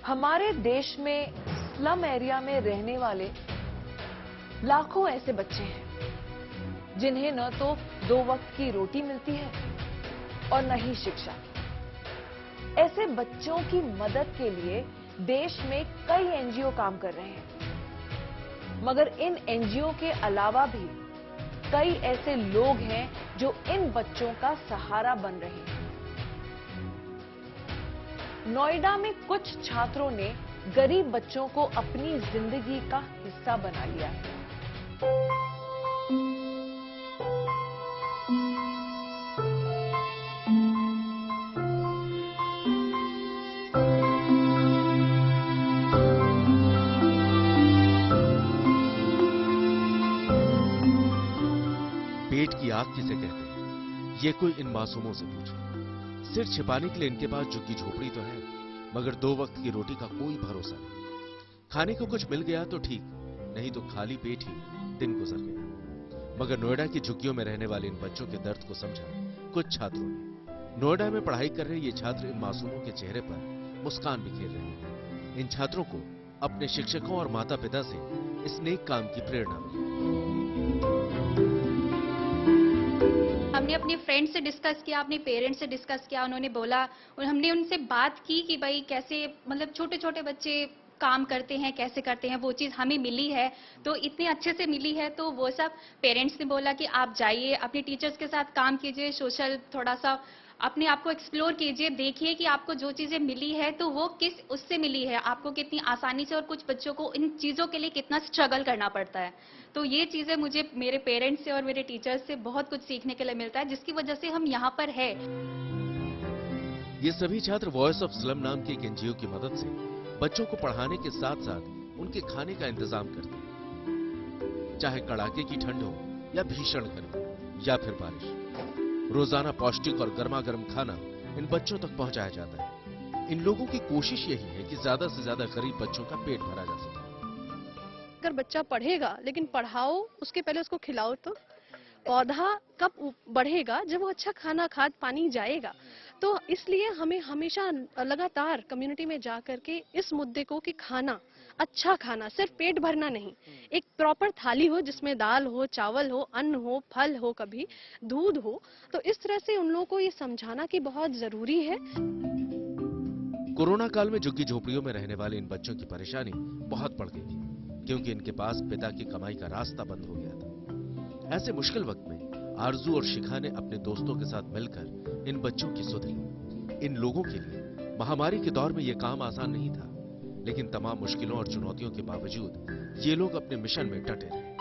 हमारे देश में स्लम एरिया में रहने वाले लाखों ऐसे बच्चे हैं जिन्हें न तो 2 वक्त की रोटी मिलती है और न ही शिक्षा। ऐसे बच्चों की मदद के लिए देश में कई एनजीओ काम कर रहे हैं, मगर इन एनजीओ के अलावा भी कई ऐसे लोग हैं जो इन बच्चों का सहारा बन रहे हैं। नोएडा में कुछ छात्रों ने गरीब बच्चों को अपनी जिंदगी का हिस्सा बना लिया है। पेट की आग किसे कहते हैं, ये कोई इन मासूमों से पूछे। सिर छिपाने के लिए इनके पास झुग्गी झोपड़ी तो है, मगर 2 वक्त की रोटी का कोई भरोसा नहीं। खाने को कुछ मिल गया तो ठीक, नहीं तो खाली पेट ही दिन गुजर गया। मगर नोएडा की झुग्गियों में रहने वाले इन बच्चों के दर्द को समझा कुछ छात्रों ने। नोएडा में पढ़ाई कर रहे ये छात्र इन मासूमों के चेहरे पर मुस्कान बिखेर रहे हैं। इन छात्रों को अपने शिक्षकों और माता पिता से इस नेक काम की प्रेरणा मिली। हमने अपने फ्रेंड से डिस्कस किया, अपने पेरेंट्स से डिस्कस किया, उन्होंने बोला और हमने उनसे बात की कि भाई कैसे मतलब छोटे छोटे बच्चे काम करते हैं, कैसे करते हैं, वो चीज़ हमें मिली है तो इतने अच्छे से मिली है। तो वो सब पेरेंट्स ने बोला कि आप जाइए, अपने टीचर्स के साथ काम कीजिए, सोशल थोड़ा सा अपने आप को एक्सप्लोर कीजिए, देखिए कि आपको जो चीज़ें मिली है तो वो किस उससे मिली है, आपको कितनी आसानी से, और कुछ बच्चों को इन चीज़ों के लिए कितना स्ट्रगल करना पड़ता है। तो ये चीज़ें मुझे मेरे पेरेंट्स से और मेरे टीचर्स से बहुत कुछ सीखने के लिए मिलता है, जिसकी वजह से हम यहाँ पर है। ये सभी छात्र वॉइस ऑफ स्लम नाम की एक एनजीओ की मदद से बच्चों को पढ़ाने के साथ साथ उनके खाने का इंतजाम करते हैं। चाहे कड़ाके की ठंड हो या भीषण गर्मी या फिर बारिश, रोजाना पौष्टिक और गर्मा गर्म खाना इन बच्चों तक पहुंचाया जाता है। इन लोगों की कोशिश यही है कि ज्यादा से ज्यादा गरीब बच्चों का पेट भरा जा सके। अगर बच्चा पढ़ेगा, लेकिन पढ़ाओ उसके पहले उसको खिलाओ, तो पौधा कब बढ़ेगा जब वो अच्छा खाना, खाद पानी जाएगा। तो इसलिए हमें हमेशा लगातार कम्युनिटी में जा करके इस मुद्दे को कि खाना, अच्छा खाना, सिर्फ पेट भरना नहीं, एक प्रॉपर थाली हो जिसमें दाल हो, चावल हो, अन्न हो, फल हो, कभी दूध हो, तो इस तरह से उन लोगों को ये समझाना कि बहुत जरूरी है। कोरोना काल में झुग्गी झोपड़ियों में रहने वाले इन बच्चों की परेशानी बहुत बढ़ गई थी, क्योंकि इनके पास पिता की कमाई का रास्ता बंद हो गया था। ऐसे मुश्किल वक्त में आरजू और शिखा ने अपने दोस्तों के साथ मिलकर इन बच्चों की सुध ली। इन लोगों के लिए महामारी के दौर में यह काम आसान नहीं था, लेकिन तमाम मुश्किलों और चुनौतियों के बावजूद ये लोग अपने मिशन में डटे रहे।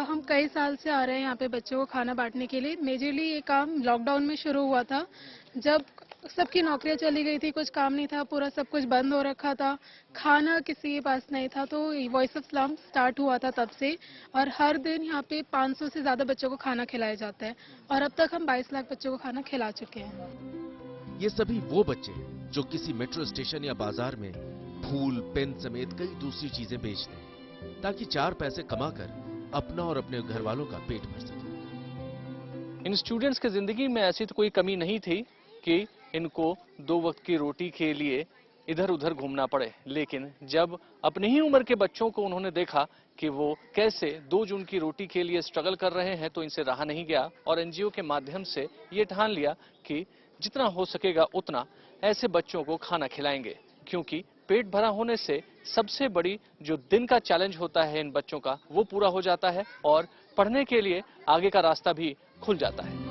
हम कई साल से आ रहे हैं यहाँ पे बच्चों को खाना बांटने के लिए। मेजरली ये काम लॉकडाउन में शुरू हुआ था, जब सबकी नौकरियां चली गई थी, कुछ काम नहीं था, पूरा सब कुछ बंद हो रखा था, खाना किसी के पास नहीं था। तो वॉइस ऑफ स्लम स्टार्ट हुआ था तब से, और हर दिन यहाँ पे 500 से ज्यादा बच्चों को खाना खिलाया जाता है, और अब तक हम 22 लाख बच्चों को खाना खिला चुके हैं। ये सभी वो बच्चे हैं जो किसी मेट्रो स्टेशन या बाजार में फूल, पेन समेत कई दूसरी चीजें बेचते हैं, ताकि 4 पैसे कमाकर अपना और अपने घर वालों का पेट भर सके। इन स्टूडेंट्स की जिंदगी में ऐसी तो कोई कमी नहीं थी कि इनको 2 वक्त की रोटी के लिए इधर उधर घूमना पड़े, लेकिन जब अपनी ही उम्र के बच्चों को उन्होंने देखा कि वो कैसे 2 जून की रोटी के लिए स्ट्रगल कर रहे हैं, तो इनसे रहा नहीं गया और एनजीओ के माध्यम से ये ठान लिया कि जितना हो सकेगा उतना ऐसे बच्चों को खाना खिलाएंगे, क्योंकि पेट भरा होने से सबसे बड़ी जो दिन का चैलेंज होता है इन बच्चों का, वो पूरा हो जाता है और पढ़ने के लिए आगे का रास्ता भी खुल जाता है।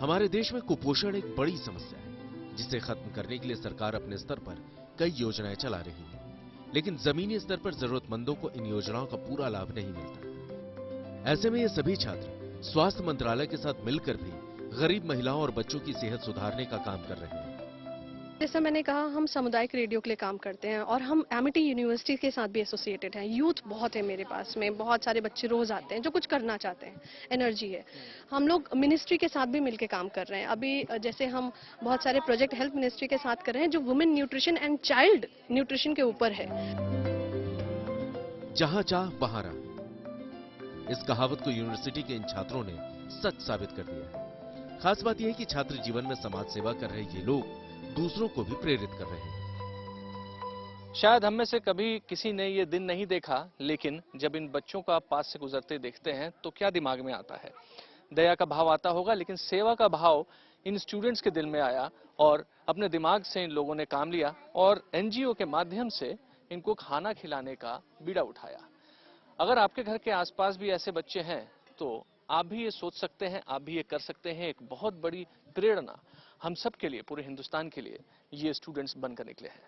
हमारे देश में कुपोषण एक बड़ी समस्या है, जिसे खत्म करने के लिए सरकार अपने स्तर पर कई योजनाएं चला रही है, लेकिन जमीनी स्तर पर जरूरतमंदों को इन योजनाओं का पूरा लाभ नहीं मिलता। ऐसे में ये सभी छात्र स्वास्थ्य मंत्रालय के साथ मिलकर भी गरीब महिलाओं और बच्चों की सेहत सुधारने का काम कर रहे हैं। जैसा मैंने कहा, हम सामुदायिक रेडियो के लिए काम करते हैं और हम एमिटी यूनिवर्सिटी के साथ भी एसोसिएटेड हैं। यूथ बहुत है मेरे पास में, बहुत सारे बच्चे रोज आते हैं जो कुछ करना चाहते हैं, एनर्जी है। हम लोग मिनिस्ट्री के साथ भी मिलकर काम कर रहे हैं। अभी जैसे हम बहुत सारे प्रोजेक्ट हेल्थ मिनिस्ट्री के साथ कर रहे हैं जो women nutrition and child nutrition के ऊपर है। जहां चाह वहां राह, इस कहावत को यूनिवर्सिटी के इन छात्रों ने सच साबित कर दिया है। खास बात यह है कि छात्र जीवन में समाज सेवा कर रहे ये लोग दूसरों को भी प्रेरित कर रहे हैं। शायद हम में से कभी किसी ने ये दिन नहीं देखा, लेकिन जब इन बच्चों को आप पास से गुजरते देखते हैं तो क्या दिमाग में आता है? दया का भाव आता होगा, लेकिन सेवा का भाव इन स्टूडेंट्स के दिल में आया और अपने दिमाग से इन लोगों ने काम लिया और एनजीओ के माध्यम से इनको खाना खिलाने का बीड़ा उठाया। अगर आपके घर के आसपास भी ऐसे बच्चे हैं तो आप भी ये सोच सकते हैं, आप भी ये कर सकते हैं। एक बहुत बड़ी प्रेरणा हम सब के लिए, पूरे हिंदुस्तान के लिए ये स्टूडेंट्स बनकर निकले हैं।